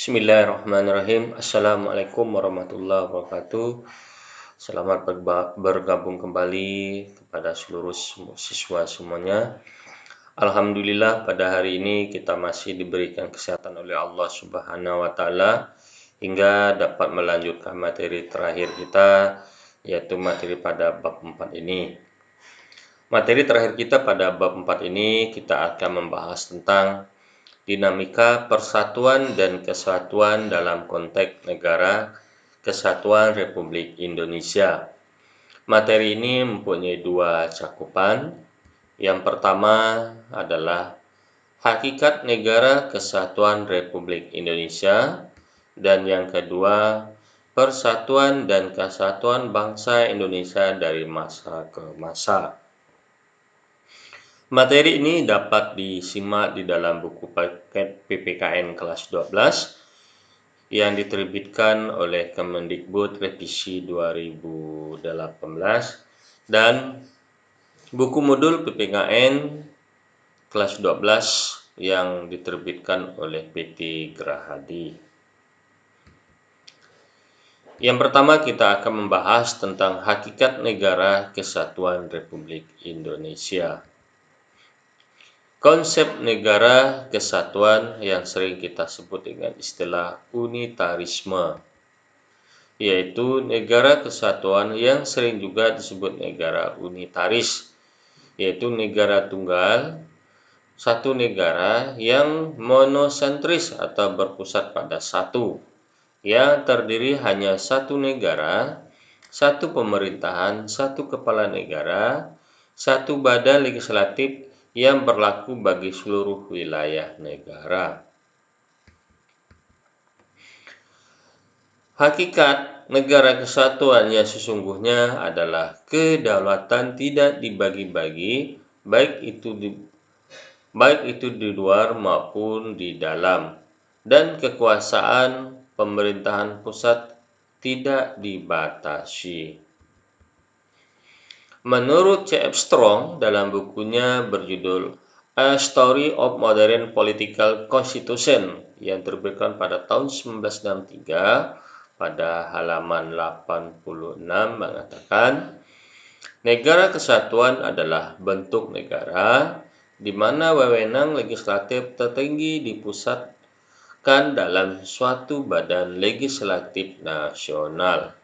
Bismillahirrahmanirrahim. Assalamualaikum warahmatullahi wabarakatuh. Selamat bergabung kembali kepada seluruh siswa semuanya. Alhamdulillah pada hari ini kita masih diberikan kesehatan oleh Allah Subhanahu wa taala hingga dapat melanjutkan materi terakhir kita, yaitu materi pada bab 4 ini. Materi terakhir kita pada bab 4 ini kita akan membahas tentang dinamika persatuan dan kesatuan dalam konteks negara Kesatuan Republik Indonesia. Materi ini mempunyai dua cakupan. Yang pertama adalah hakikat negara Kesatuan Republik Indonesia, dan yang kedua persatuan dan kesatuan bangsa Indonesia dari masa ke masa. Materi ini dapat disimak di dalam buku paket PPKN kelas 12 yang diterbitkan oleh Kemendikbud revisi 2018 dan buku modul PPKN kelas 12 yang diterbitkan oleh PT Grahadi. Yang pertama kita akan membahas tentang hakikat negara Kesatuan Republik Indonesia. Konsep negara kesatuan yang sering kita sebut dengan istilah unitarisme, yaitu negara kesatuan yang sering juga disebut negara unitaris, yaitu negara tunggal, satu negara yang monosentris atau berpusat pada satu, yang terdiri hanya satu negara, satu pemerintahan, satu kepala negara, satu badan legislatif yang berlaku bagi seluruh wilayah negara. Hakikat negara kesatuan yang sesungguhnya adalah kedaulatan tidak dibagi-bagi, baik itu di luar maupun di dalam, dan kekuasaan pemerintahan pusat tidak dibatasi. Menurut C.F. Strong dalam bukunya berjudul A Story of Modern Political Constitution yang terbitkan pada tahun 1963 pada halaman 86 mengatakan, negara kesatuan adalah bentuk negara di mana wewenang legislatif tertinggi dipusatkan dalam suatu badan legislatif nasional.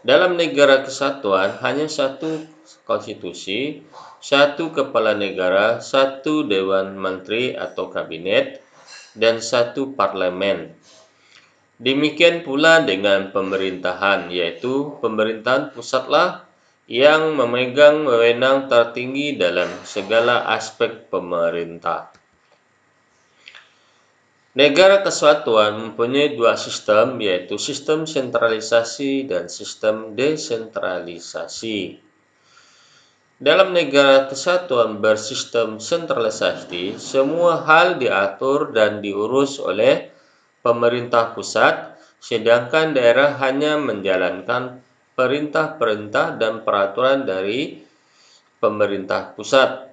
Dalam negara kesatuan hanya satu konstitusi, satu kepala negara, satu dewan menteri atau kabinet, dan satu parlemen. Demikian pula dengan pemerintahan, yaitu pemerintahan pusatlah yang memegang wewenang tertinggi dalam segala aspek pemerintah. Negara kesatuan mempunyai dua sistem, yaitu sistem sentralisasi dan sistem desentralisasi. Dalam negara kesatuan bersistem sentralisasi, semua hal diatur dan diurus oleh pemerintah pusat, sedangkan daerah hanya menjalankan perintah-perintah dan peraturan dari pemerintah pusat.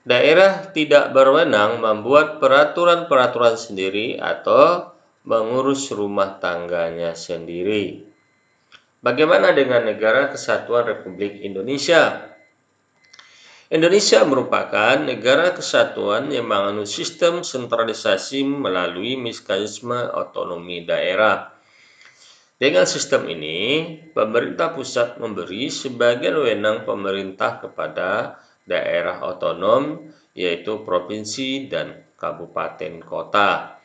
Daerah tidak berwenang membuat peraturan-peraturan sendiri atau mengurus rumah tangganya sendiri. Bagaimana dengan negara Kesatuan Republik Indonesia? Indonesia merupakan negara kesatuan yang menganut sistem sentralisasi melalui mekanisme otonomi daerah. Dengan sistem ini, pemerintah pusat memberi sebagian wewenang pemerintah kepada daerah otonom, yaitu provinsi dan kabupaten kota.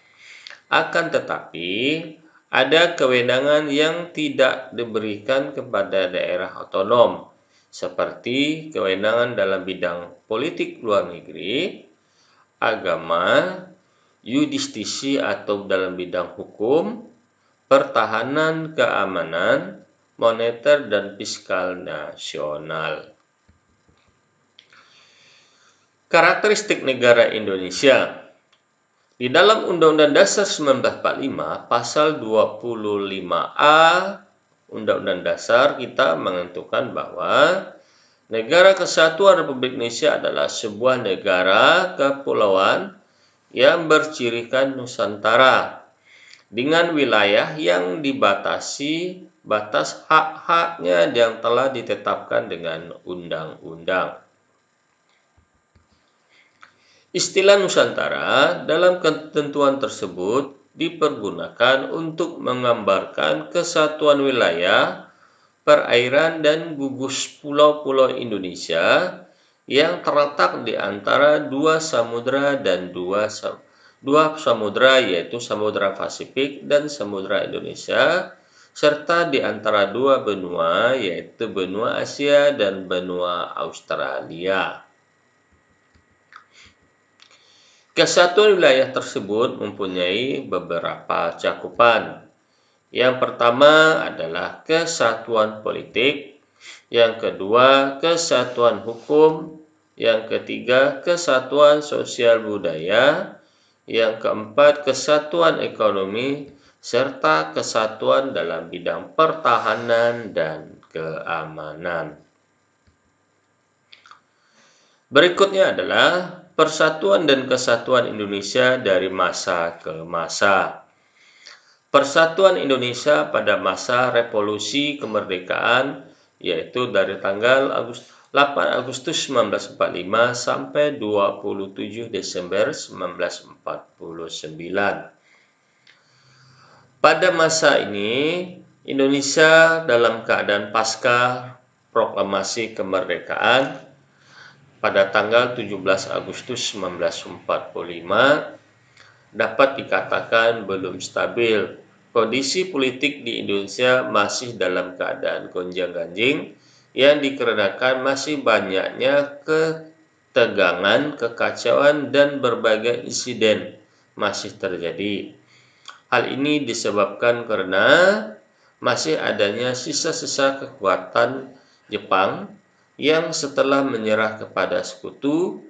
Akan tetapi, ada kewenangan yang tidak diberikan kepada daerah otonom, seperti kewenangan dalam bidang politik luar negeri, agama, yudistisi atau dalam bidang hukum, pertahanan, keamanan, moneter, dan fiskal nasional. Karakteristik negara Indonesia. Di dalam Undang-Undang Dasar 1945, Pasal 25A Undang-Undang Dasar kita menentukan bahwa Negara Kesatuan Republik Indonesia adalah sebuah negara kepulauan yang bercirikan Nusantara dengan wilayah yang dibatasi batas hak-haknya yang telah ditetapkan dengan undang-undang. Istilah Nusantara dalam ketentuan tersebut dipergunakan untuk menggambarkan kesatuan wilayah, perairan, dan gugus pulau-pulau Indonesia yang terletak di antara dua samudra dan dua samudra, yaitu Samudra Pasifik dan Samudra Indonesia, serta di antara dua benua, yaitu benua Asia dan benua Australia. Kesatuan wilayah tersebut mempunyai beberapa cakupan. Yang pertama adalah kesatuan politik, yang kedua kesatuan hukum, yang ketiga kesatuan sosial budaya, yang keempat kesatuan ekonomi, serta kesatuan dalam bidang pertahanan dan keamanan. Berikutnya adalah persatuan dan kesatuan Indonesia dari masa ke masa. Persatuan Indonesia pada masa revolusi kemerdekaan, yaitu dari tanggal 8 Agustus 1945 sampai 27 Desember 1949. Pada masa ini, Indonesia dalam keadaan pasca proklamasi kemerdekaan pada tanggal 17 Agustus 1945 dapat dikatakan belum stabil. Kondisi politik di Indonesia masih dalam keadaan gonjang-ganjing yang dikarenakan masih banyaknya ketegangan, kekacauan, dan berbagai insiden masih terjadi. Hal ini disebabkan karena masih adanya sisa-sisa kekuatan Jepang yang setelah menyerah kepada sekutu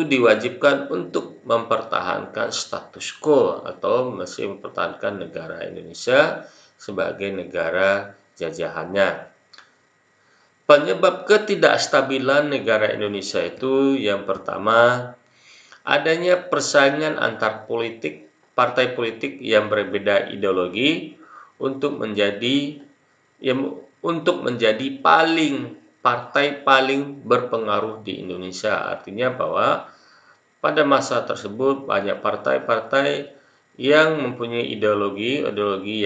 diwajibkan untuk mempertahankan status quo atau masih mempertahankan negara Indonesia sebagai negara jajahannya. Penyebab ketidakstabilan negara Indonesia itu yang pertama, adanya persaingan antar partai politik yang berbeda ideologi untuk menjadi partai paling berpengaruh di Indonesia. Artinya bahwa pada masa tersebut banyak partai-partai yang mempunyai ideologi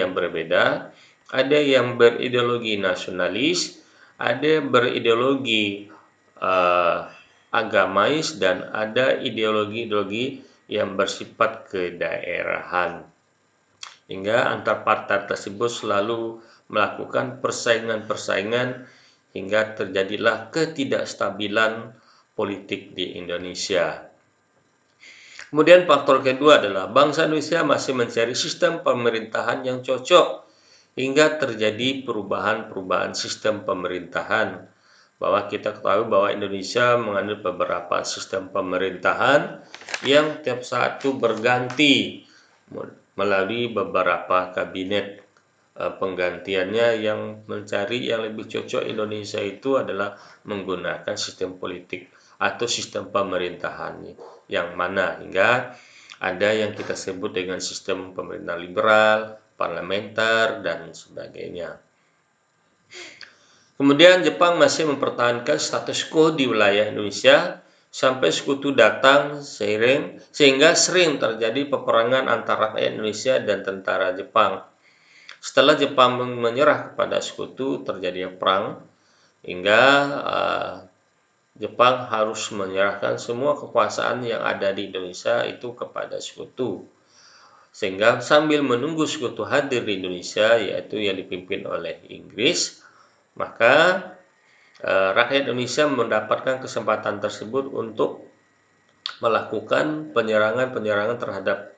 yang berbeda. Ada yang berideologi nasionalis, ada berideologi agamais, dan ada ideologi yang bersifat kedaerahan. Hingga antar partai tersebut selalu melakukan persaingan hingga terjadilah ketidakstabilan politik di Indonesia. Kemudian faktor kedua adalah bangsa Indonesia masih mencari sistem pemerintahan yang cocok hingga terjadi perubahan sistem pemerintahan. Bahwa kita ketahui bahwa Indonesia menganut beberapa sistem pemerintahan yang tiap saat itu berganti melalui beberapa kabinet. Penggantiannya yang mencari yang lebih cocok Indonesia itu adalah menggunakan sistem politik atau sistem pemerintahan yang mana hingga ada yang kita sebut dengan sistem pemerintahan liberal, parlementer, dan sebagainya. Kemudian Jepang masih mempertahankan status quo di wilayah Indonesia sampai sekutu datang sehingga sering terjadi peperangan antara rakyat Indonesia dan tentara Jepang. Setelah Jepang menyerah kepada sekutu, terjadi perang hingga Jepang harus menyerahkan semua kekuasaan yang ada di Indonesia itu kepada sekutu. Sehingga sambil menunggu sekutu hadir di Indonesia, yaitu yang dipimpin oleh Inggris, maka rakyat Indonesia mendapatkan kesempatan tersebut untuk melakukan penyerangan terhadap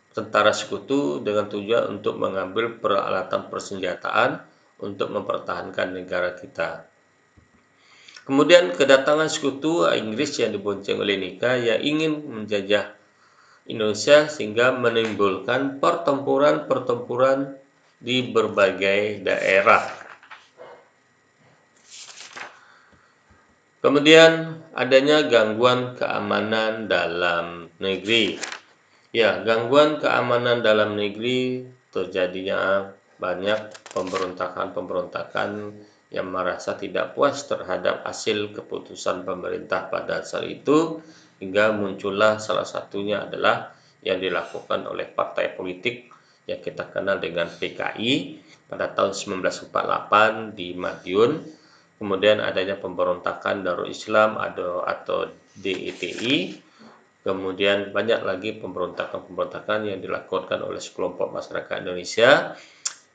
tentara sekutu dengan tujuan untuk mengambil peralatan persenjataan untuk mempertahankan negara kita. Kemudian kedatangan sekutu Inggris yang dibonceng oleh Nika yang ingin menjajah Indonesia sehingga menimbulkan pertempuran di berbagai daerah. Kemudian adanya gangguan keamanan dalam negeri. Ya, gangguan keamanan dalam negeri terjadinya banyak pemberontakan-pemberontakan yang merasa tidak puas terhadap hasil keputusan pemerintah pada saat itu, hingga muncullah salah satunya adalah yang dilakukan oleh partai politik yang kita kenal dengan PKI pada tahun 1948 di Madiun. Kemudian adanya pemberontakan Darul Islam atau DITI. Kemudian banyak lagi pemberontakan-pemberontakan yang dilakukan oleh sekelompok masyarakat Indonesia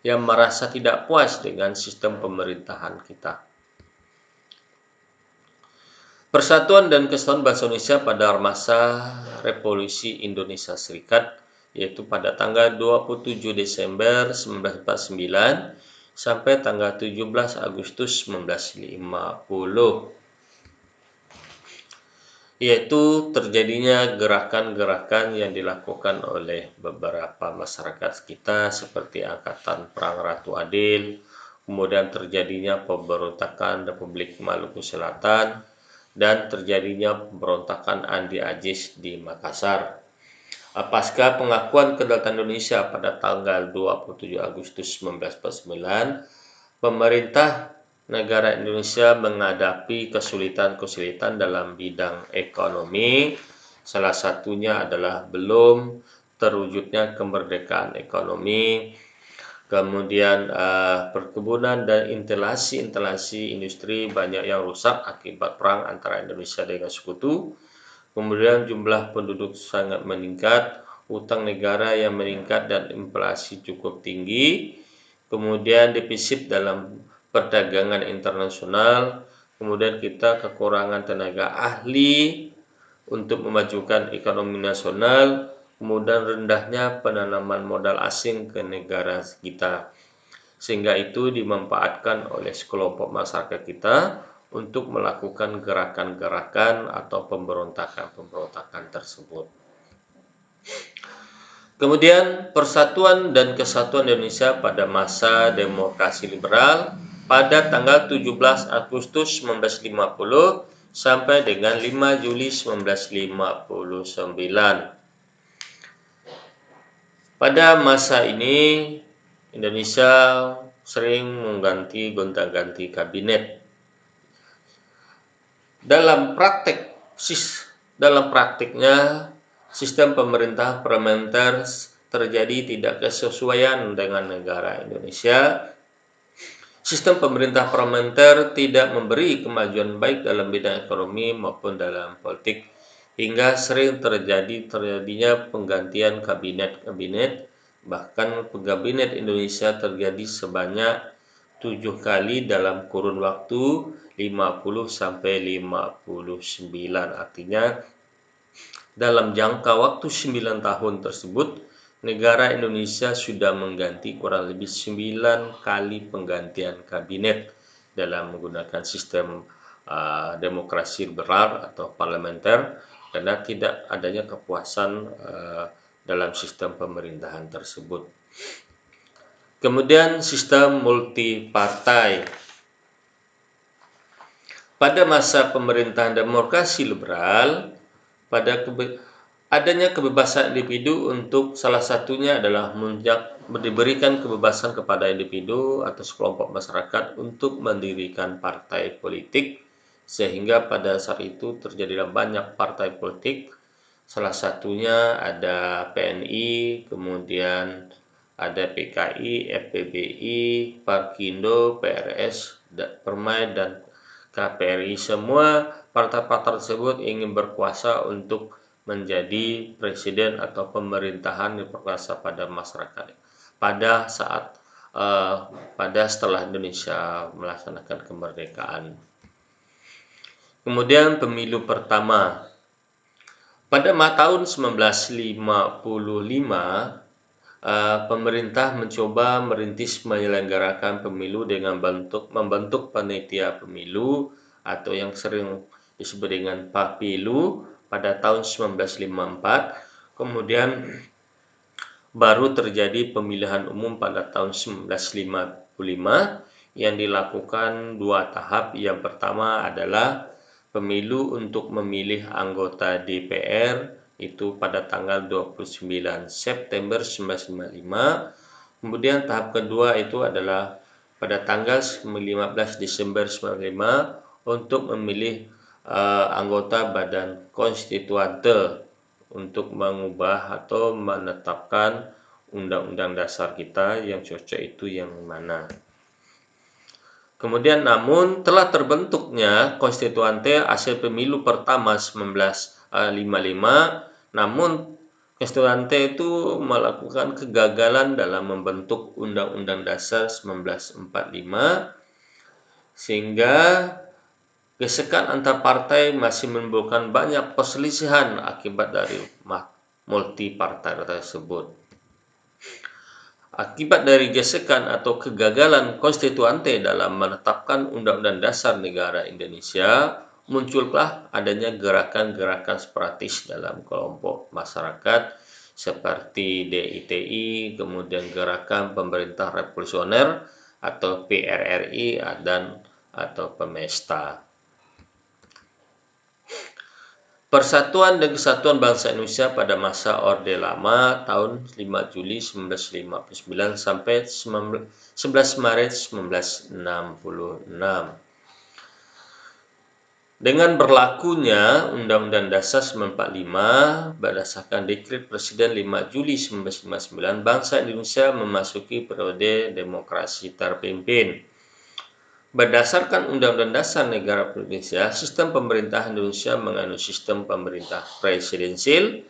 yang merasa tidak puas dengan sistem pemerintahan kita. Persatuan dan Kesatuan Bangsa Indonesia pada masa Revolusi Indonesia Serikat, yaitu pada tanggal 27 Desember 1949 sampai tanggal 17 Agustus 1950. Yaitu terjadinya gerakan-gerakan yang dilakukan oleh beberapa masyarakat kita seperti Angkatan Perang Ratu Adil, kemudian terjadinya pemberontakan Republik Maluku Selatan, dan terjadinya pemberontakan Andi Ajis di Makassar. Pasca pengakuan kedaulatan Indonesia pada tanggal 27 Agustus 1949, pemerintah negara Indonesia menghadapi kesulitan-kesulitan dalam bidang ekonomi. Salah satunya adalah belum terwujudnya kemerdekaan ekonomi, kemudian perkebunan dan instalasi industri banyak yang rusak akibat perang antara Indonesia dengan sekutu. Kemudian jumlah penduduk sangat meningkat, utang negara yang meningkat dan inflasi cukup tinggi. Kemudian defisit dalam perdagangan internasional, kemudian kita kekurangan tenaga ahli untuk memajukan ekonomi nasional, kemudian rendahnya penanaman modal asing ke negara kita, sehingga itu dimanfaatkan oleh sekelompok masyarakat kita untuk melakukan gerakan-gerakan atau pemberontakan-pemberontakan tersebut. Kemudian Persatuan dan Kesatuan Indonesia pada masa demokrasi liberal pada tanggal 17 Agustus 1950 sampai dengan 5 Juli 1959. Pada masa ini Indonesia sering mengganti gonta-ganti kabinet. Dalam praktiknya sistem pemerintah parlementer terjadi tidak kesesuaian dengan negara Indonesia. Sistem pemerintah parlementer tidak memberi kemajuan baik dalam bidang ekonomi maupun dalam politik, hingga sering terjadinya penggantian kabinet-kabinet. Bahkan kabinet Indonesia terjadi sebanyak 7 kali dalam kurun waktu 50 sampai 59. Artinya dalam jangka waktu 9 tahun tersebut, negara Indonesia sudah mengganti kurang lebih 9 kali penggantian kabinet dalam menggunakan sistem demokrasi liberal atau parlementer, karena tidak adanya kepuasan dalam sistem pemerintahan tersebut. Kemudian sistem multipartai. Pada masa pemerintahan demokrasi liberal, adanya kebebasan individu untuk salah satunya adalah diberikan kebebasan kepada individu atau sekelompok masyarakat untuk mendirikan partai politik, sehingga pada saat itu terjadilah banyak partai politik. Salah satunya ada PNI, kemudian ada PKI, FPBI, Parkindo, PRS, Permai, dan KPRI. Semua partai-partai tersebut ingin berkuasa untuk menjadi presiden atau pemerintahan yang berkuasa pada masyarakat pada setelah Indonesia melaksanakan kemerdekaan. Kemudian pemilu pertama. Pada tahun 1955, pemerintah mencoba merintis menyelenggarakan pemilu dengan membentuk panitia pemilu atau yang sering disebut dengan Papilu pada tahun 1954. Kemudian baru terjadi pemilihan umum pada tahun 1955 yang dilakukan 2 tahap. Yang pertama adalah pemilu untuk memilih anggota DPR itu pada tanggal 29 September 1955. Kemudian tahap kedua itu adalah pada tanggal 15 Desember 1995 untuk memilih anggota Badan Konstituante untuk mengubah atau menetapkan Undang-Undang Dasar kita yang cocok itu yang mana. Kemudian namun telah terbentuknya Konstituante hasil pemilu pertama 1955, namun Konstituante itu melakukan kegagalan dalam membentuk Undang-Undang Dasar 1945, sehingga gesekan antar partai masih menimbulkan banyak perselisihan akibat dari multi partai tersebut. Akibat dari gesekan atau kegagalan Konstituante dalam menetapkan Undang-Undang Dasar Negara Indonesia, muncullah adanya gerakan-gerakan separatis dalam kelompok masyarakat seperti DITI, kemudian Gerakan Pemerintah Revolusioner atau PRRI dan atau Pemesta. Persatuan dan Kesatuan Bangsa Indonesia pada masa Orde Lama tahun 5 Juli 1959 sampai 11 Maret 1966. Dengan berlakunya Undang-Undang Dasar 1945 berdasarkan Dekret Presiden 5 Juli 1959, bangsa Indonesia memasuki periode demokrasi terpimpin. Berdasarkan Undang-Undang Dasar Negara Republik Indonesia, sistem pemerintahan Indonesia mengandung sistem pemerintah presidensil,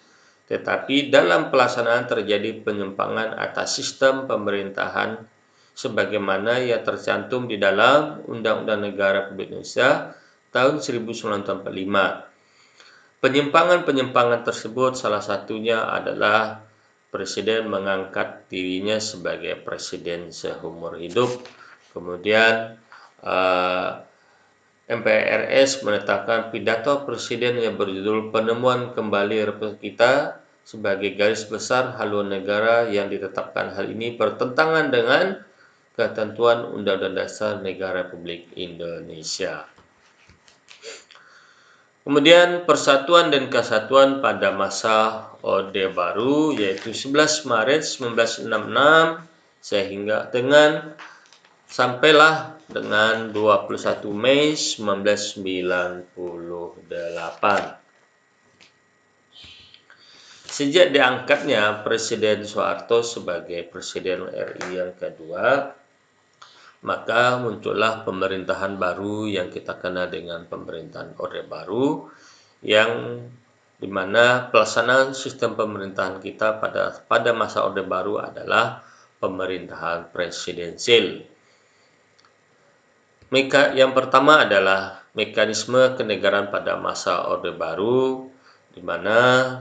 tetapi dalam pelaksanaan terjadi penyimpangan atas sistem pemerintahan sebagaimana yang tercantum di dalam Undang-Undang Negara Republik Indonesia tahun 1945. Penyimpangan-penyimpangan tersebut salah satunya adalah Presiden mengangkat dirinya sebagai presiden seumur hidup, kemudian MPRS menetapkan pidato presiden yang berjudul Penemuan Kembali Republik Kita sebagai garis besar haluan negara yang ditetapkan. Hal ini bertentangan dengan ketentuan Undang-Undang Dasar Negara Republik Indonesia. Kemudian Persatuan dan Kesatuan pada masa Orde Baru yaitu 11 Maret 1966 sehingga sampailah dengan 21 Mei 1998. Sejak diangkatnya Presiden Soeharto sebagai Presiden RI yang kedua, maka muncullah pemerintahan baru yang kita kenal dengan pemerintahan Orde Baru, yang dimana pelaksanaan sistem pemerintahan kita pada masa Orde Baru adalah pemerintahan presidensil. Yang pertama adalah mekanisme kenegaraan pada masa Orde Baru, di mana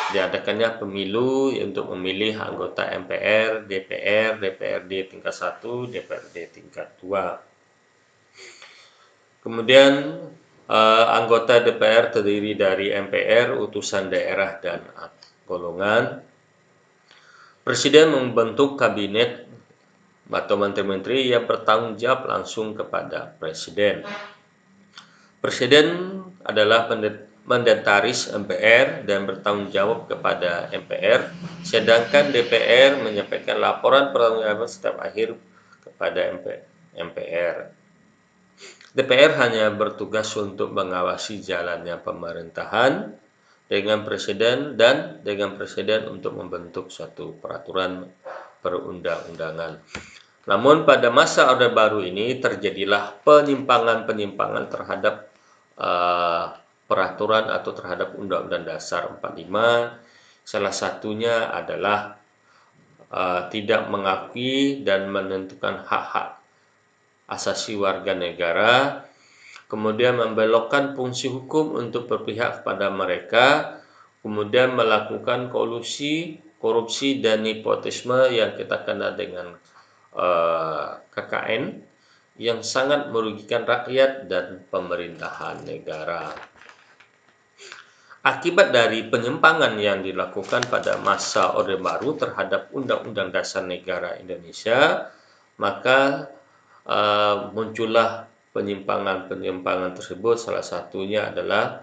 diadakannya pemilu untuk memilih anggota MPR, DPR, DPRD tingkat 1, DPRD tingkat 2. Kemudian anggota DPR terdiri dari MPR, utusan daerah, dan golongan. Presiden membentuk kabinet atau menteri-menteri yang bertanggung jawab langsung kepada Presiden. Presiden adalah mandataris MPR dan bertanggung jawab kepada MPR, sedangkan DPR menyampaikan laporan pertanggungjawaban setiap akhir kepada MPR. DPR hanya bertugas untuk mengawasi jalannya pemerintahan dengan Presiden untuk membentuk suatu peraturan perundang-undangan. Namun pada masa Orde Baru ini terjadilah penyimpangan-penyimpangan terhadap peraturan atau terhadap Undang-Undang Dasar 45. Salah satunya adalah tidak mengakui dan menentukan hak-hak asasi warga negara, kemudian membelokkan fungsi hukum untuk berpihak kepada mereka, kemudian melakukan kolusi, korupsi, dan nepotisme yang kita kenal dengan KKN yang sangat merugikan rakyat dan pemerintahan negara. Akibat dari penyimpangan yang dilakukan pada masa Orde Baru terhadap Undang-Undang Dasar Negara Indonesia, maka muncullah penyimpangan-penyimpangan tersebut salah satunya adalah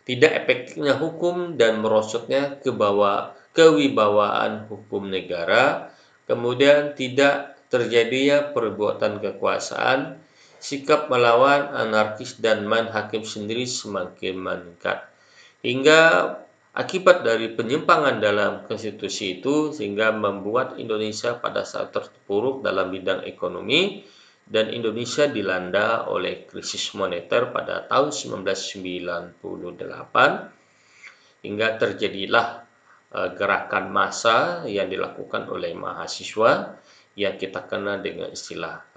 tidak efektifnya hukum dan merosotnya kewibawaan hukum negara, kemudian tidak terjadinya perbuatan kekuasaan, sikap melawan anarkis dan main hakim sendiri semakin meningkat. Hingga akibat dari penyimpangan dalam konstitusi itu sehingga membuat Indonesia pada saat terpuruk dalam bidang ekonomi dan Indonesia dilanda oleh krisis moneter pada tahun 1998 hingga terjadilah gerakan massa yang dilakukan oleh mahasiswa yang kita kenal dengan istilah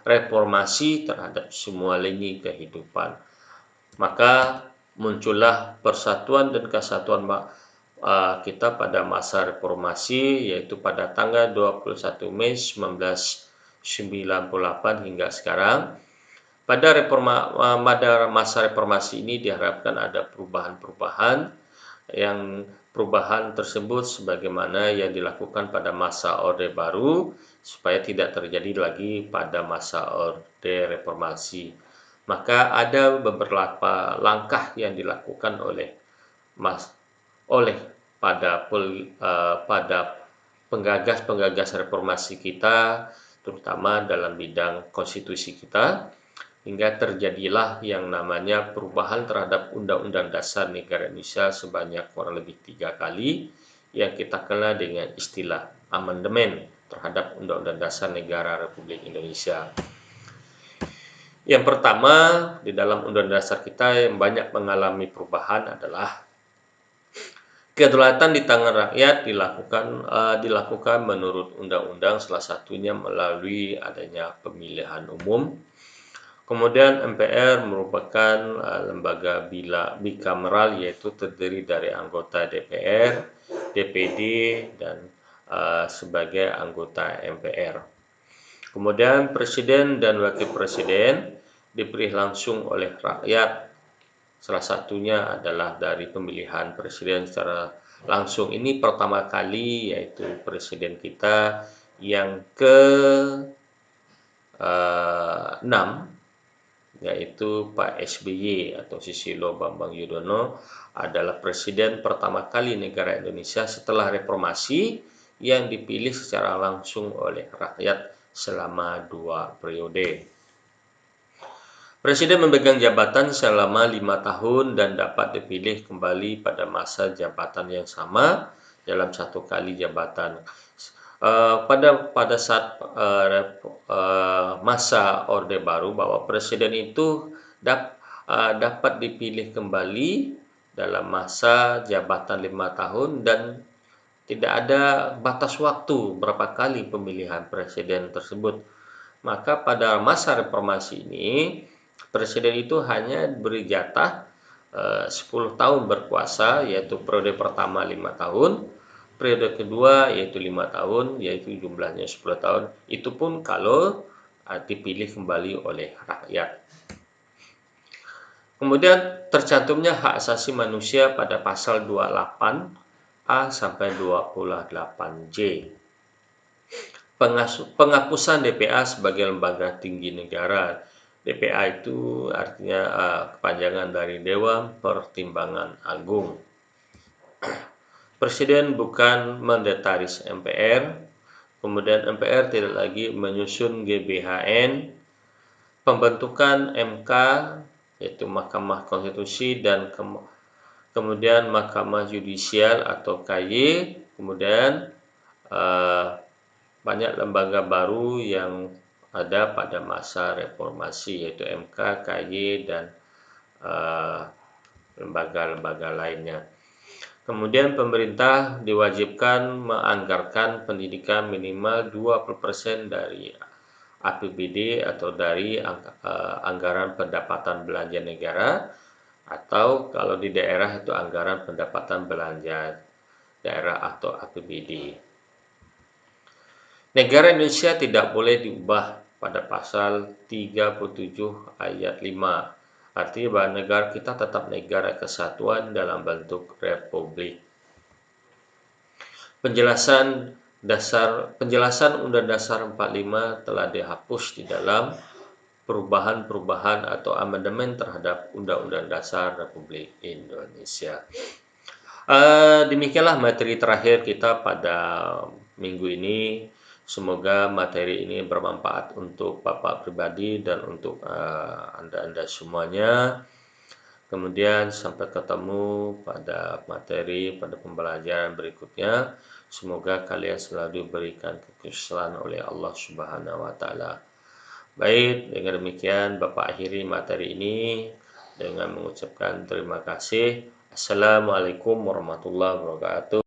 reformasi terhadap semua lini kehidupan. Maka muncullah persatuan dan kesatuan kita pada masa reformasi, yaitu pada tanggal 21 Mei 1998 hingga sekarang. Pada masa reformasi ini diharapkan ada perubahan-perubahan, yang perubahan tersebut sebagaimana yang dilakukan pada masa Orde Baru supaya tidak terjadi lagi pada masa Orde Reformasi. Maka ada beberapa langkah yang dilakukan pada penggagas reformasi kita, terutama dalam bidang konstitusi kita, hingga terjadilah yang namanya perubahan terhadap Undang-Undang Dasar Negara Indonesia sebanyak kurang lebih 3 kali, yang kita kenal dengan istilah amandemen terhadap Undang-Undang Dasar Negara Republik Indonesia. Yang pertama, di dalam Undang-Undang Dasar kita yang banyak mengalami perubahan adalah kedaulatan di tangan rakyat dilakukan menurut undang-undang, salah satunya melalui adanya pemilihan umum. Kemudian MPR merupakan lembaga bikameral, yaitu terdiri dari anggota DPR, DPD, dan sebagai anggota MPR. Kemudian Presiden dan Wakil Presiden dipilih langsung oleh rakyat. Salah satunya adalah dari pemilihan presiden secara langsung ini pertama kali, yaitu presiden kita yang ke-6, yaitu Pak SBY atau Susilo Bambang Yudhoyono, adalah presiden pertama kali negara Indonesia setelah reformasi yang dipilih secara langsung oleh rakyat selama 2 periode. Presiden memegang jabatan selama 5 tahun dan dapat dipilih kembali pada masa jabatan yang sama dalam 1 kali jabatan. Pada saat masa Orde Baru, bahwa presiden itu dapat dipilih kembali dalam masa jabatan 5 tahun dan tidak ada batas waktu berapa kali pemilihan presiden tersebut. Maka pada masa reformasi ini, presiden itu hanya diberi jatah 10 tahun berkuasa, yaitu periode pertama 5 tahun, periode kedua yaitu 5 tahun, yaitu jumlahnya 10 tahun. Itu pun kalau dipilih kembali oleh rakyat. Kemudian tercantumnya hak asasi manusia pada pasal 28A sampai 28J. Penghapusan DPA sebagai lembaga tinggi negara. DPA itu artinya kepanjangan dari Dewan Pertimbangan Agung. Presiden bukan mendetaris MPR, kemudian MPR tidak lagi menyusun GBHN, pembentukan MK, yaitu Mahkamah Konstitusi, dan kemudian Mahkamah Yudisial atau KY, kemudian banyak lembaga baru yang ada pada masa reformasi, yaitu MK, KY, dan lembaga-lembaga lainnya. Kemudian pemerintah diwajibkan menganggarkan pendidikan minimal 20% dari APBD atau dari anggaran pendapatan belanja negara, atau kalau di daerah itu anggaran pendapatan belanja daerah atau APBD. Negara Indonesia tidak boleh diubah pada pasal 37 ayat 5. Artinya bahwa negara kita tetap negara kesatuan dalam bentuk republik. Penjelasan penjelasan Undang Dasar 45 telah dihapus di dalam perubahan-perubahan atau amandemen terhadap Undang-Undang Dasar Republik Indonesia. Demikianlah materi terakhir kita pada minggu ini. Semoga materi ini bermanfaat untuk Bapak pribadi dan untuk Anda-Anda semuanya. Kemudian sampai ketemu pada pada pembelajaran berikutnya. Semoga kalian selalu diberikan kekhususan oleh Allah Subhanahu wa taala. Baik, dengan demikian Bapak akhiri materi ini dengan mengucapkan terima kasih. Assalamualaikum warahmatullahi wabarakatuh.